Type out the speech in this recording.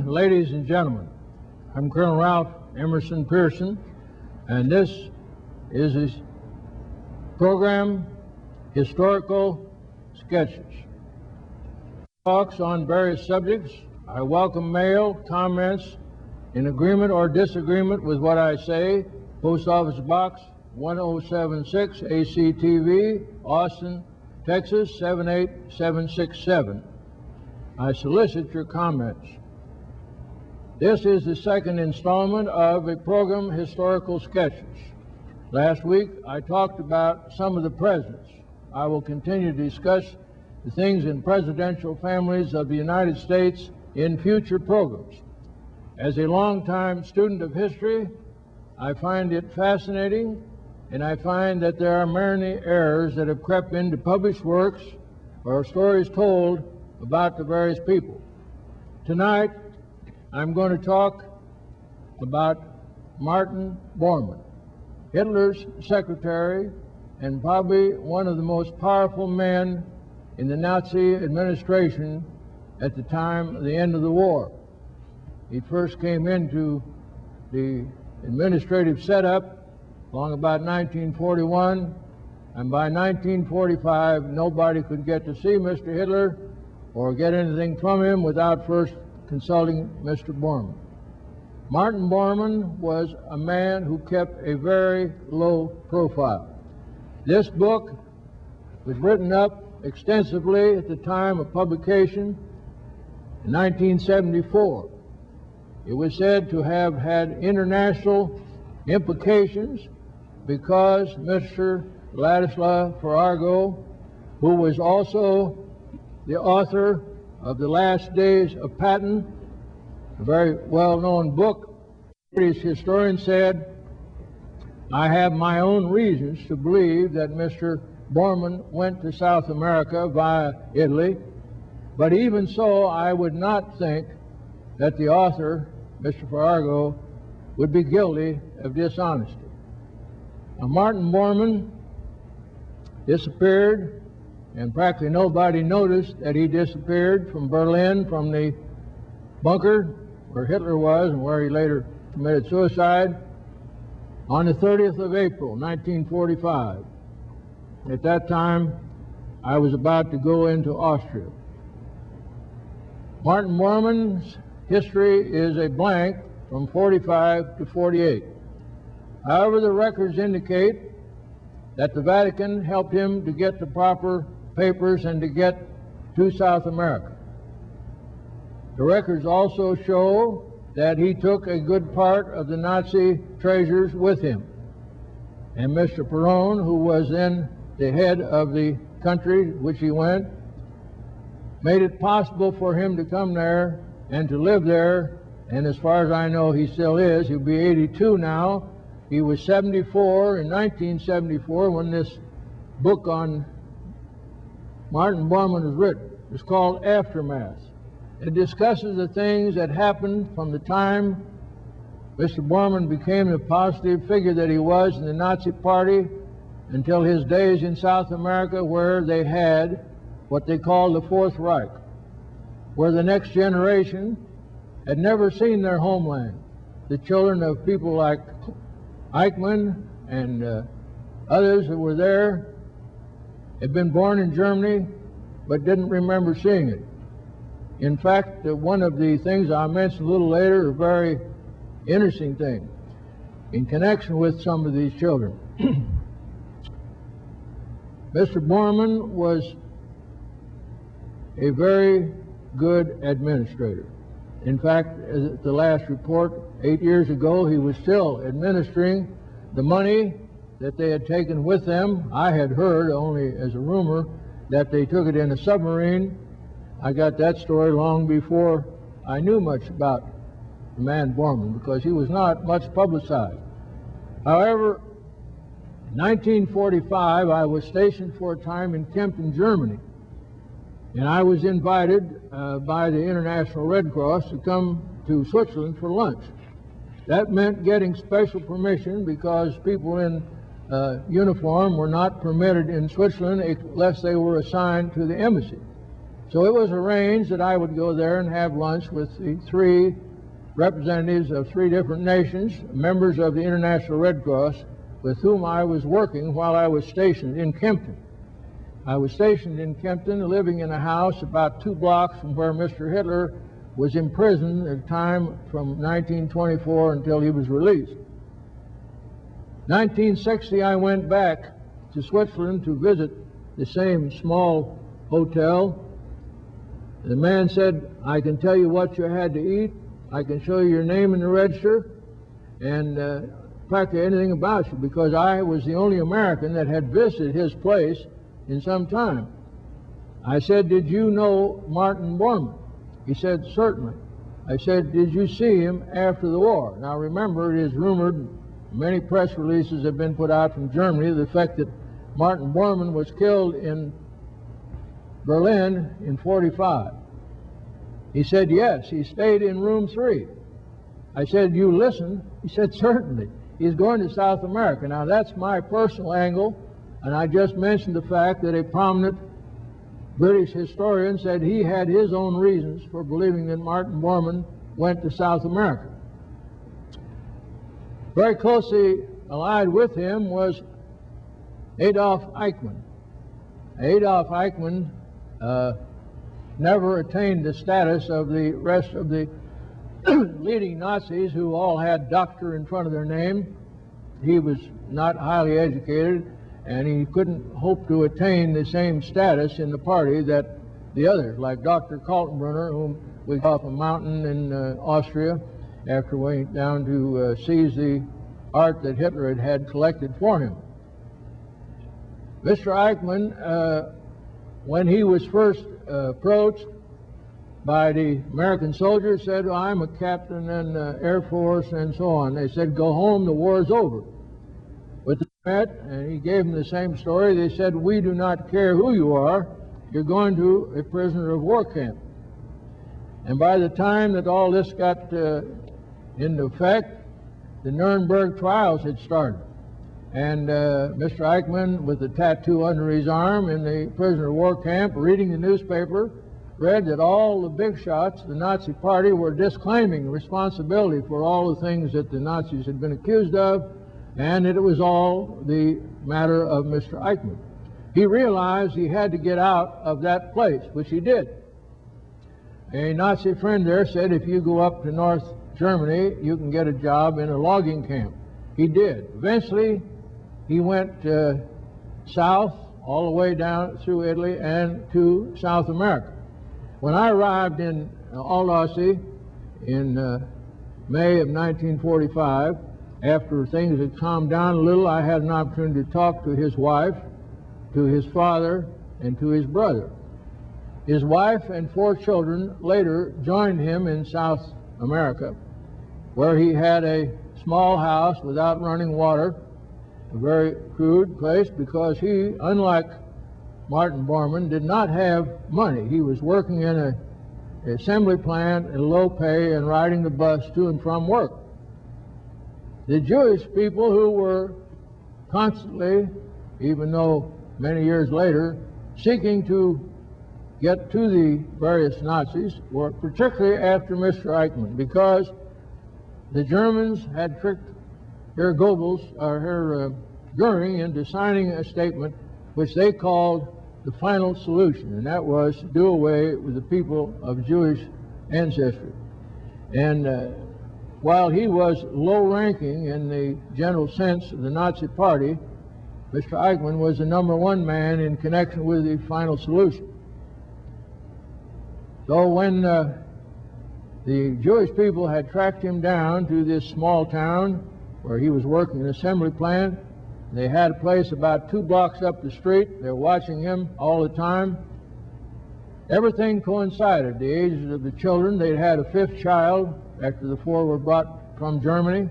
Ladies and gentlemen, I'm Colonel Ralph Emerson Pearson, and this is his program, Historical Sketches. Talks on various subjects. I welcome mail, comments, in agreement or disagreement with what I say. Post Office Box 1076, ACTV, Austin, Texas 78767. I solicit your comments. This is the second installment of a program, Historical Sketches. Last week, I talked about some of the presidents. I will continue to discuss the things in presidential families of the United States in future programs. As a longtime student of history, I find it fascinating, and I find that there are many errors that have crept into published works or stories told about the various people. Tonight, I'm going to talk about Martin Bormann, Hitler's secretary and probably one of the most powerful men in the Nazi administration at the time of the end of the war. He first came into the administrative setup along about 1941, and by 1945 nobody could get to see Mr. Hitler or get anything from him without first consulting Mr. Bormann. Martin Bormann was a man who kept a very low profile. This book was written up extensively at the time of publication in 1974. It was said to have had international implications because Mr. Ladislaus Farrago, who was also the author of The Last Days of Patton, a very well-known book, British historian said, I have my own reasons to believe that Mr. Bormann went to South America via Italy, but even so, I would not think that the author, Mr. Farrago, would be guilty of dishonesty. Now, Martin Bormann disappeared, and practically nobody noticed that he disappeared from Berlin, from the bunker where Hitler was and where he later committed suicide, on the 30th of April, 1945. At that time, I was about to go into Austria. Martin Bormann's history is a blank from 45 to 48. However, the records indicate that the Vatican helped him to get the proper papers and to get to South America. The records also show that he took a good part of the Nazi treasures with him. And Mr. Perón, who was then the head of the country which he went, made it possible for him to come there and to live there, and as far as I know he still is. He'll be 82 now. He was 74 in 1974 when this book on Martin Bormann was written. It's called Aftermath. It discusses the things that happened from the time Mr. Bormann became the positive figure that he was in the Nazi Party until his days in South America, where they had what they called the Fourth Reich, where the next generation had never seen their homeland. The children of people like Eichmann and others that were there had been born in Germany but didn't remember seeing it. In fact, one of the things I'll mention a little later, a very interesting thing in connection with some of these children. Mr. Bormann was a very good administrator. In fact, at the last report 8 years ago, he was still administering the money that they had taken with them. I had heard, only as a rumor, that they took it in a submarine. I got that story long before I knew much about the man Bormann, because he was not much publicized. However, in 1945, I was stationed for a time in Kempten, Germany, and I was invited by the International Red Cross to come to Switzerland for lunch. That meant getting special permission because people in uniform were not permitted in Switzerland unless they were assigned to the embassy. So it was arranged that I would go there and have lunch with the 3 representatives of 3 different nations, members of the International Red Cross, with whom I was working while I was stationed in Kempton. I was stationed in Kempton, living in a house about 2 blocks from where Mr. Hitler was imprisoned at the time from 1924 until he was released. 1960, I went back to Switzerland to visit the same small hotel. The man said, I can tell you what you had to eat, I can show you your name in the register, and practically anything about you, because I was the only American that had visited his place in some time. I said, did you know Martin Bormann? He said, certainly. I said, did you see him after the war? Now remember, it is rumored, many press releases have been put out from Germany, the fact that Martin Bormann was killed in Berlin in '45. He said, yes, he stayed in room 3. I said, you listened? He said, certainly. He's going to South America. Now that's my personal angle, and I just mentioned the fact that a prominent British historian said he had his own reasons for believing that Martin Bormann went to South America. Very closely allied with him was Adolf Eichmann. Adolf Eichmann never attained the status of the rest of the leading Nazis, who all had doctor in front of their name. He was not highly educated, and he couldn't hope to attain the same status in the party that the others, like Dr. Kaltenbrunner, whom we got off a mountain in Austria after went down to seize the art that Hitler had collected for him. Mr. Eichmann, when he was first approached by the American soldiers, said, well, I'm a captain in Air Force and so on. They said, go home, the war's over. But they met, and he gave them the same story. They said, we do not care who you are, you're going to a prisoner of war camp. And by the time that all this got into effect, the Nuremberg trials had started. And Mr. Eichmann, with a tattoo under his arm in the prisoner of war camp, reading the newspaper, read that all the big shots, the Nazi party, were disclaiming responsibility for all the things that the Nazis had been accused of, and that it was all the matter of Mr. Eichmann. He realized he had to get out of that place, which he did. A Nazi friend there said, if you go up to North Germany, you can get a job in a logging camp. He did. Eventually, he went south, all the way down through Italy and to South America. When I arrived in Alderney in May of 1945, after things had calmed down a little, I had an opportunity to talk to his wife, to his father, and to his brother. His wife and 4 children later joined him in South America, where he had a small house without running water, a very crude place, because he, unlike Martin Bormann, did not have money. He was working in an assembly plant at low pay and riding the bus to and from work. The Jewish people, who were constantly, even though many years later, seeking to get to the various Nazis, were particularly after Mr. Eichmann, because the Germans had tricked Herr Goebbels, or Herr Goering, into signing a statement which they called the final solution, and that was to do away with the people of Jewish ancestry. And while he was low-ranking in the general sense of the Nazi Party, Mr. Eichmann was the #1 man in connection with the final solution. So when the Jewish people had tracked him down to this small town where he was working in an assembly plant, they had a place about 2 blocks up the street. They were watching him all the time. Everything coincided. The ages of the children, they'd had a 5th child after the 4 were brought from Germany.